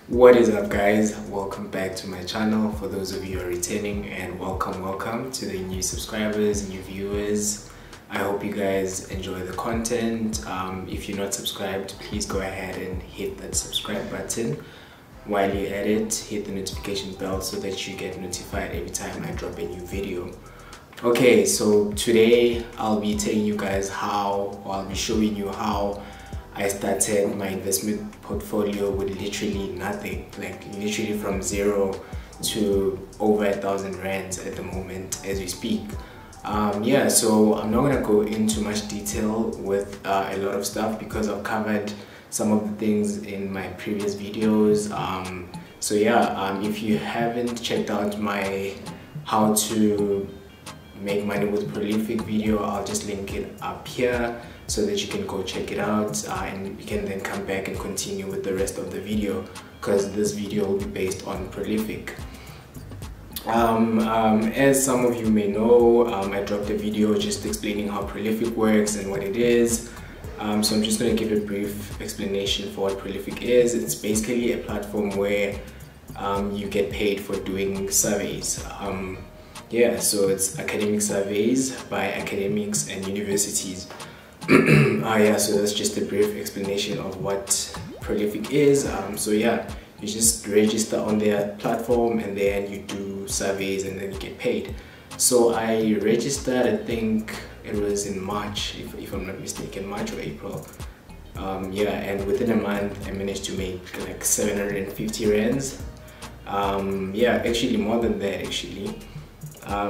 What is up, guys? Welcome back to my channel. For those of you who are returning, and welcome to the new subscribers, new viewers. I hope you guys enjoy the content. If you're not subscribed, please go ahead and hit that subscribe button. While you're at it, hit the notification bell so that you get notified every time I drop a new video. Okay, so today I'll be telling you guys I'll be showing you how I started my investment portfolio with literally nothing, like literally from zero to over 1,000 rands at the moment as we speak. Yeah, so I'm not gonna go into much detail with a lot of stuff because I've covered some of the things in my previous videos. So yeah, if you haven't checked out my how to make money with Prolific video, I'll just link it up here so that you can go check it out, and you can then come back and continue with the rest of the video, because this video will be based on Prolific. As some of you may know, I dropped a video just explaining how Prolific works and what it is. So I'm just going to give a brief explanation for what Prolific is. It's basically a platform where you get paid for doing surveys. Yeah, so it's academic surveys by academics and universities. Yeah, so that's just a brief explanation of what Prolific is. So yeah, you just register on their platform and then you do surveys and then you get paid. So I registered, I think it was in March, if I'm not mistaken, March or April. Yeah, and within a month I managed to make like 750 rands. Yeah, actually more than that actually.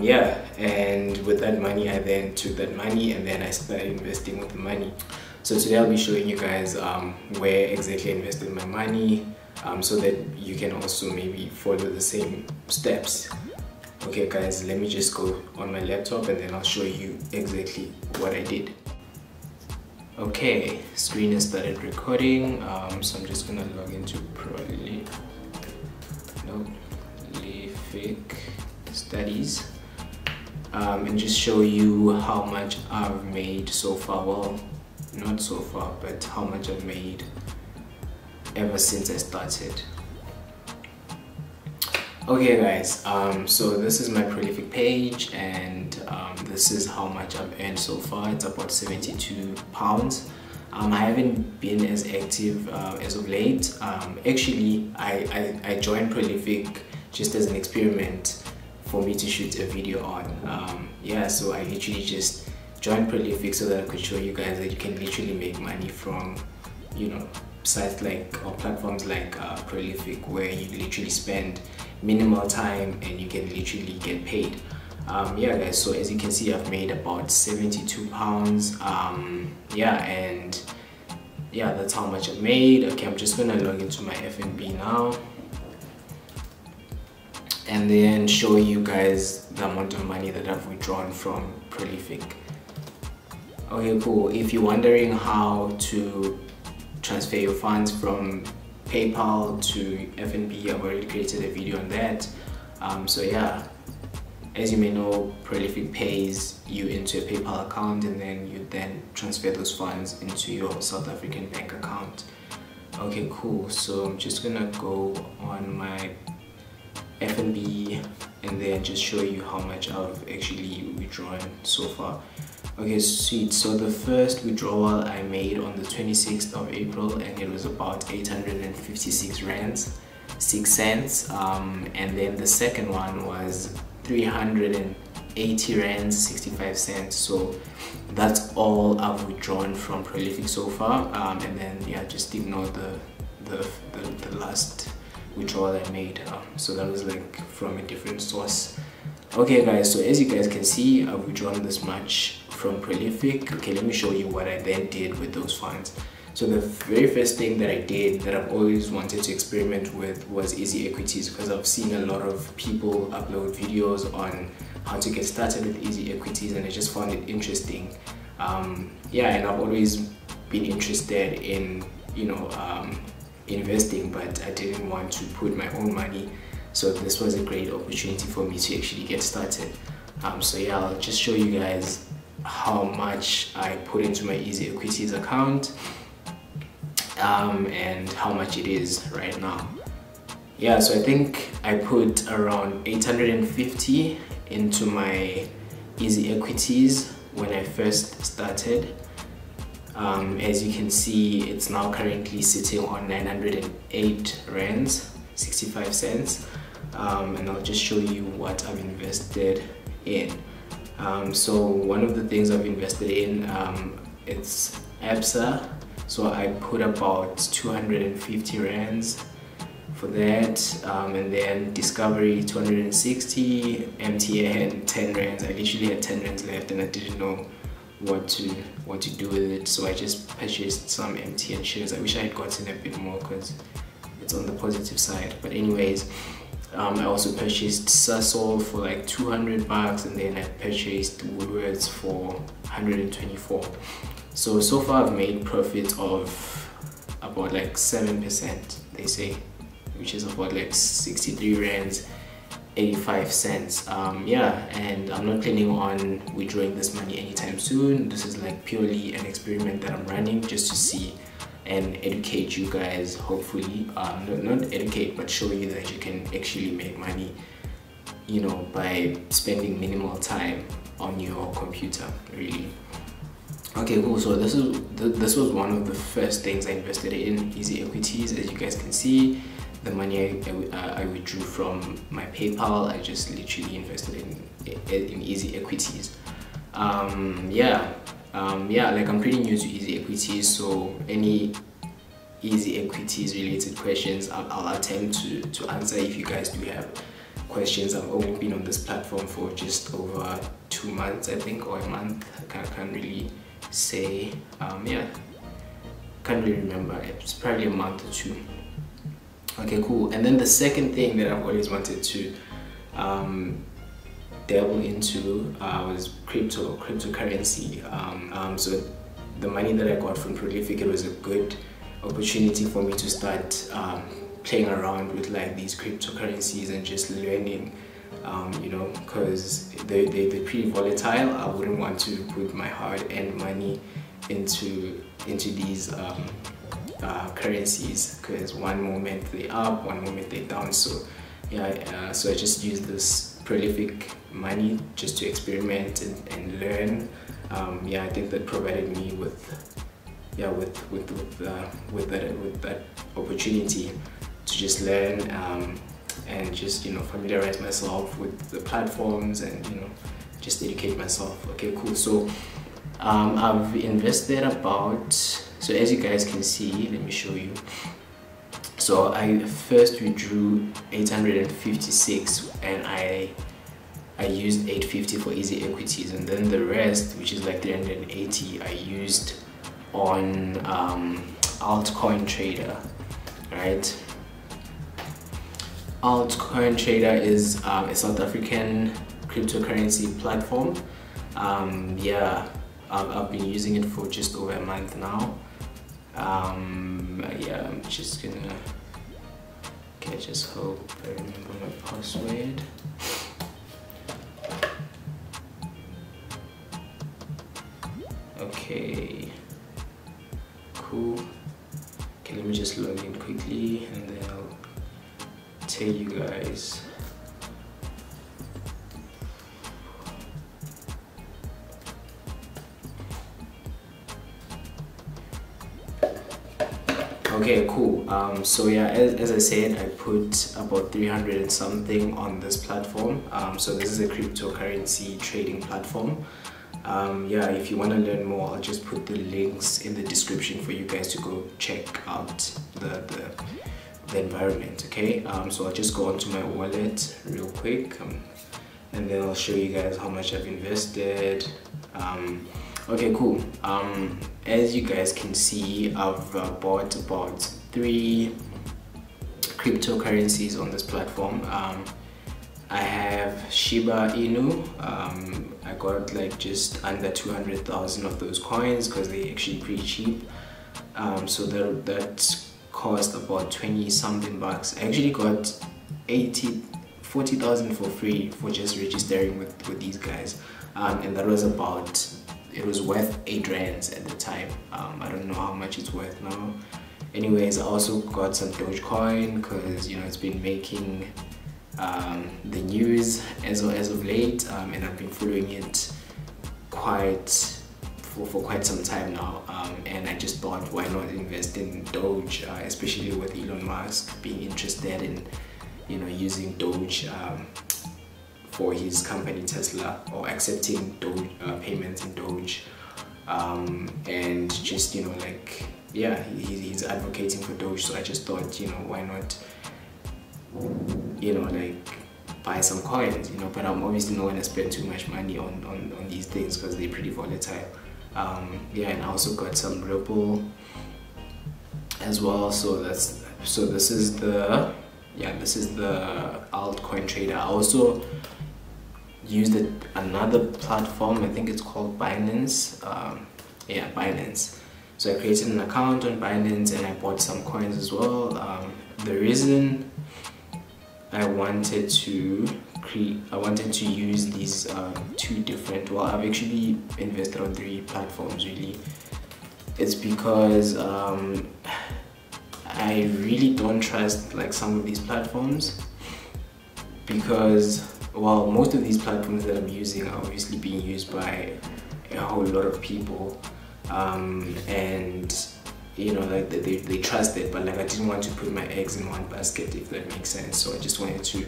Yeah, and with that money I then took that money and then I started investing with the money. So today I'll be showing you guys where exactly I invested my money, so that you can also maybe follow the same steps. Okay guys, let me just go on my laptop and then I'll show you exactly what I did. Okay, screen has started recording, so I'm just gonna log into Prolific Studies and just show you how much I've made so far. Well, not so far, but how much I've made ever since I started. Okay guys, so this is my Prolific page, and this is how much I've earned so far. It's about £72. I haven't been as active as of late. Actually, I joined Prolific just as an experiment for me to shoot a video on. Yeah, so I literally just joined Prolific so that I could show you guys that you can literally make money from, you know, sites like or platforms like Prolific, where you literally spend minimal time and you can literally get paid. Yeah guys, so as you can see I've made about £72. Yeah, and yeah, that's how much I've made. Okay, I'm just gonna log into my FNB now and then show you guys the amount of money that I've withdrawn from Prolific. Okay, cool. If you're wondering how to transfer your funds from PayPal to FNB, I've already created a video on that. So yeah, as you may know, Prolific pays you into a PayPal account and then you then transfer those funds into your South African bank account. Okay, cool. So I'm just gonna go on my FNB and then just show you how much I've actually withdrawn so far. Okay, sweet. So the first withdrawal I made on the 26th of April and it was about 856 rands 6 cents, and then the second one was 380 rands 65 cents. So that's all I've withdrawn from Prolific so far, and then yeah, just ignore the last withdrawal I made. So that was like from a different source. Okay guys, so as you guys can see, I've withdrawn this much from Prolific. Okay, let me show you what I then did with those funds. So the very first thing that I did that I've always wanted to experiment with was EasyEquities, because I've seen a lot of people upload videos on how to get started with EasyEquities and I just found it interesting. Yeah, and I've always been interested in, you know, investing, but I didn't want to put my own money, so this was a great opportunity for me to actually get started. So yeah, I'll just show you guys how much I put into my EasyEquities account, and how much it is right now. yeah, so I think I put around 850 into my EasyEquities when I first started. As you can see, it's now currently sitting on 908 rands 65 cents, and I'll just show you what I've invested in. So one of the things I've invested in, it's ABSA. So I put about 250 rands for that, and then Discovery 260, MTN 10 rands. I literally had 10 rands left and I didn't know what to do with it, so I just purchased some MTN shares. I wish I had gotten a bit more because it's on the positive side, but anyways, I also purchased Sasol for like 200 bucks, and then I purchased Woolworths for 124. So far I've made profit of about like 7%, they say, which is about like 63 rands 85 cents. Yeah, and I'm not planning on withdrawing this money anytime soon. This is like purely an experiment that I'm running just to see and educate you guys, hopefully. Not educate, but show you that you can actually make money, you know, by spending minimal time on your computer, really. Okay, cool. So this was one of the first things I invested in, EasyEquities. As you guys can see, the money I withdrew from my PayPal, I just literally invested in EasyEquities. Yeah, like I'm pretty new to EasyEquities, so any EasyEquities related questions I'll attempt to answer if you guys do have questions. I've only been on this platform for just over 2 months, I think, or a month. I can't really say. Yeah, can't really remember. It's probably a month or 2. Okay, cool. And then the second thing that I've always wanted to dabble into was cryptocurrency. So the money that I got from Prolific, it was a good opportunity for me to start playing around with like these cryptocurrencies and just learning, you know, because they're pretty volatile. I wouldn't want to put my hard-earned money into these currencies, because one moment they're up, one moment they're down. So yeah, so I just used this Prolific money just to experiment and learn. Yeah, I think that provided me with that opportunity to just learn and just, you know, familiarize myself with the platforms and, you know, just educate myself. Okay, cool. So I've invested about, so as you guys can see, let me show you. So I first withdrew 856 and I used 850 for EasyEquities, and then the rest, which is like 380, I used on Altcointrader, right? Altcointrader is a South African cryptocurrency platform. Yeah, I've been using it for just over a month now. Yeah, I'm just gonna, okay, just hope I remember my password. Okay, cool. Okay, let me just log in quickly and then I'll tell you guys. Okay, cool. So yeah, as I said, I put about 300 and something on this platform. So this is a cryptocurrency trading platform. Yeah, if you want to learn more, I'll just put the links in the description for you guys to go check out the environment. Okay, so I'll just go onto my wallet real quick, and then I'll show you guys how much I've invested. Okay, cool. As you guys can see, I've bought about 3 cryptocurrencies on this platform. I have Shiba Inu. I got like just under 200,000 of those coins because they're actually pretty cheap. So that cost about 20 something bucks. I actually got 40,000 for free for just registering with these guys, and that was about, it was worth 8 rands at the time. I don't know how much it's worth now. Anyways, I also got some Dogecoin because it's been making the news as of late, and I've been following it for quite some time now, and I just thought, why not invest in Doge, especially with Elon Musk being interested in using Doge for his company Tesla, or accepting Doge payments in Doge, and just he's advocating for Doge. So I just thought, why not buy some coins, but I'm obviously not going to spend too much money on these things because they're pretty volatile. And I also got some Ripple as well. So this is the Altcointrader. I also used another platform, I think it's called Binance. Binance. So I created an account on Binance and I bought some coins as well. The reason I wanted to use these two different, well, I've actually invested on 3 platforms really. It's because I really don't trust some of these platforms, because, well, most of these platforms that I'm using are obviously being used by a whole lot of people, and they trust it, but I didn't want to put my eggs in one basket, if that makes sense. So I just wanted to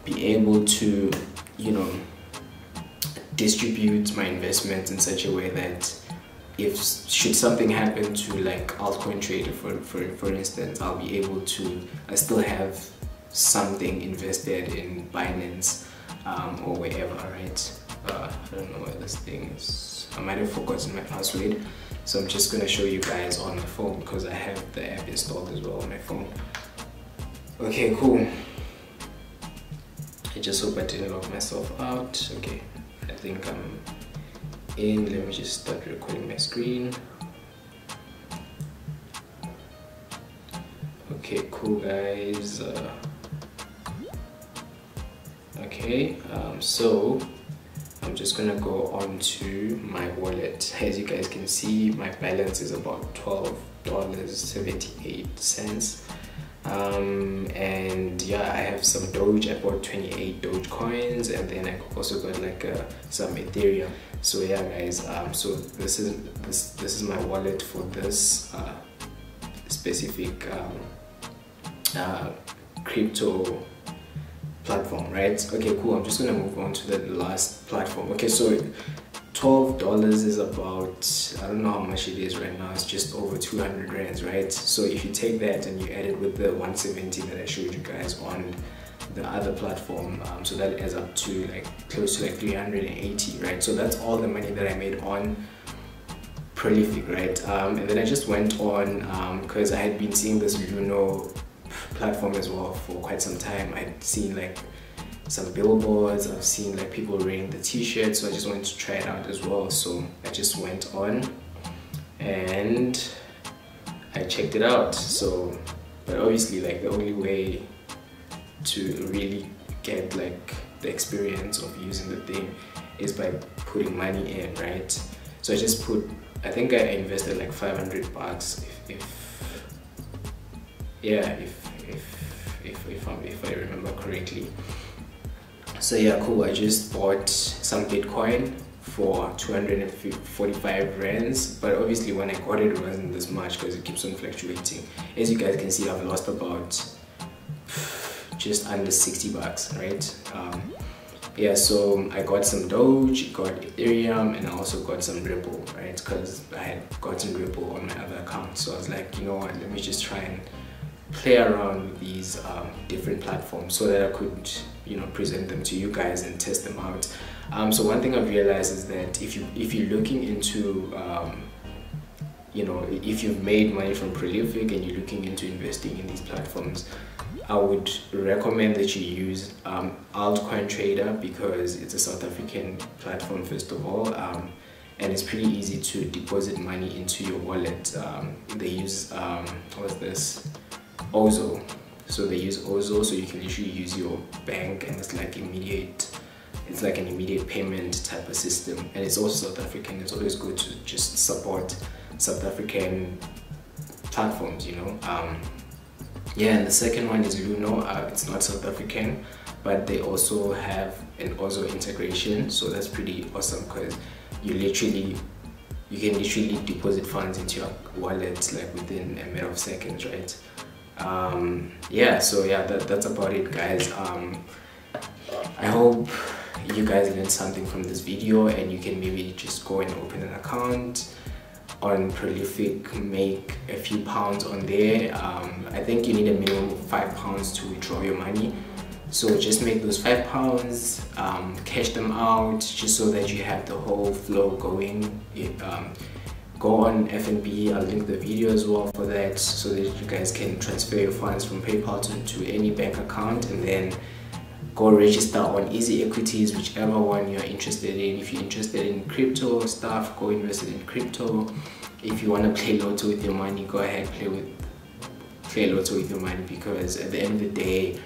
be able to distribute my investments in such a way that should something happen to Altcointrader for instance, I'll be able to still have something invested in Binance or wherever, right? I don't know where this thing is. I might have forgotten my password, so I'm just going to show you guys on my phone because I have the app installed as well on my phone. Okay, cool. I just hope I didn't lock myself out. Okay, I think I'm in. Let me just start recording my screen. Okay, cool guys. So I'm just gonna go on to my wallet. As you guys can see, my balance is about $12.78. And yeah, I have some Doge. I bought 28 Doge coins, and then I also got some Ethereum. So yeah guys, so this is my wallet for this specific crypto platform, right? Okay, cool. I'm just gonna move on to the last platform. Okay, so $12 is about, I don't know how much it is right now, it's just over 200 rands, right? So if you take that and you add it with the 170 that I showed you guys on the other platform, so that adds up to close to 380, right? So that's all the money that I made on Prolific, right? And then I just went on because I had been seeing this Luno platform as well for quite some time. I'd seen some billboards, I've seen people wearing the t-shirts, so I just wanted to try it out as well. So I just went on and I checked it out. So, but obviously the only way to really get the experience of using the thing is by putting money in, right? So I just I think I invested $500 if I remember correctly. So yeah, cool. I just bought some Bitcoin for 245 rands, but obviously when I got it, it wasn't this much because it keeps on fluctuating. As you guys can see, I've lost about just under $60, right? Yeah, so I got some Doge, got Ethereum, and I also got some Ripple, right? Because I had gotten Ripple on my other account. So I was like, you know what, let me just try and play around with these different platforms so that I could present them to you guys and test them out. So one thing I've realized is that if you're looking into if you've made money from Prolific and you're looking into investing in these platforms, I would recommend that you use Altcointrader because it's a South African platform first of all, and it's pretty easy to deposit money into your wallet. They use what's this? Ozo. So they use Ozo, so you can literally use your bank, and it's like an immediate payment type of system, and it's also South African. It's always good to just support South African platforms, you know. Yeah, and the second one is Luno. It's not South African, but they also have an Ozo integration, so that's pretty awesome because you can literally deposit funds into your wallet like within a matter of seconds, right? Yeah, so yeah, that's about it, guys. I hope you guys learned something from this video, and you can maybe just go and open an account on Prolific, make a few pounds on there. I think you need a minimum of £5 to withdraw your money, so just make those £5, cash them out just so that you have the whole flow going. Go on FNB, I'll link the video as well for that, so that you guys can transfer your funds from PayPal to any bank account, and then go register on EasyEquities, whichever one you're interested in. If you're interested in crypto stuff, go invest in crypto. If you want to play lotto with your money, go ahead, play lotto with your money, because at the end of the day,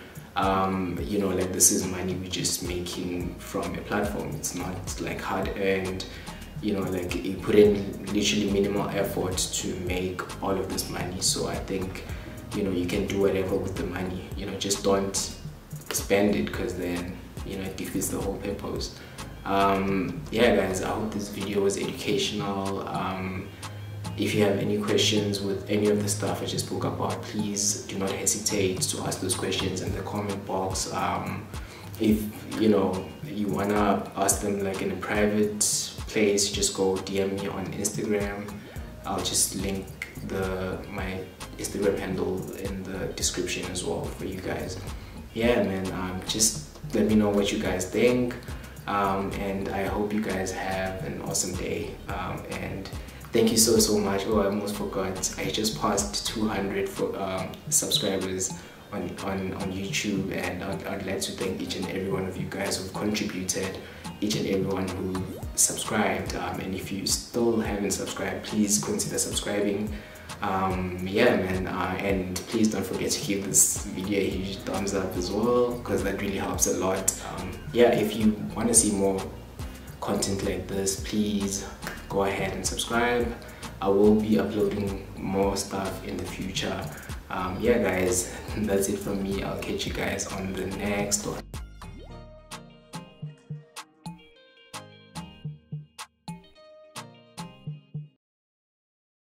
you know, like, this is money we're just making from a platform. It's not like hard earned, you know, like you put in literally minimal effort to make all of this money. So I think, you know, you can do whatever with the money, you know, just don't spend it, because then, you know, it defeats the whole purpose. Yeah guys, I hope this video was educational. If you have any questions with any of the stuff I just spoke about, please do not hesitate to ask those questions in the comment box. If you know you wanna ask them like in a private place, just go DM me on Instagram. I'll just link my Instagram handle in the description as well for you guys. Yeah man, just let me know what you guys think, and I hope you guys have an awesome day, and thank you so much. Oh, I almost forgot, I just passed 200 subscribers on YouTube, and I'd like to thank each and every one of you guys who've contributed, each and everyone who subscribed, and if you still haven't subscribed, please consider subscribing. Yeah man, and please don't forget to give this video a huge thumbs up as well, because that really helps a lot. Yeah, if you want to see more content like this, please go ahead and subscribe. I will be uploading more stuff in the future. Yeah guys, that's it from me. I'll catch you guys on the next one.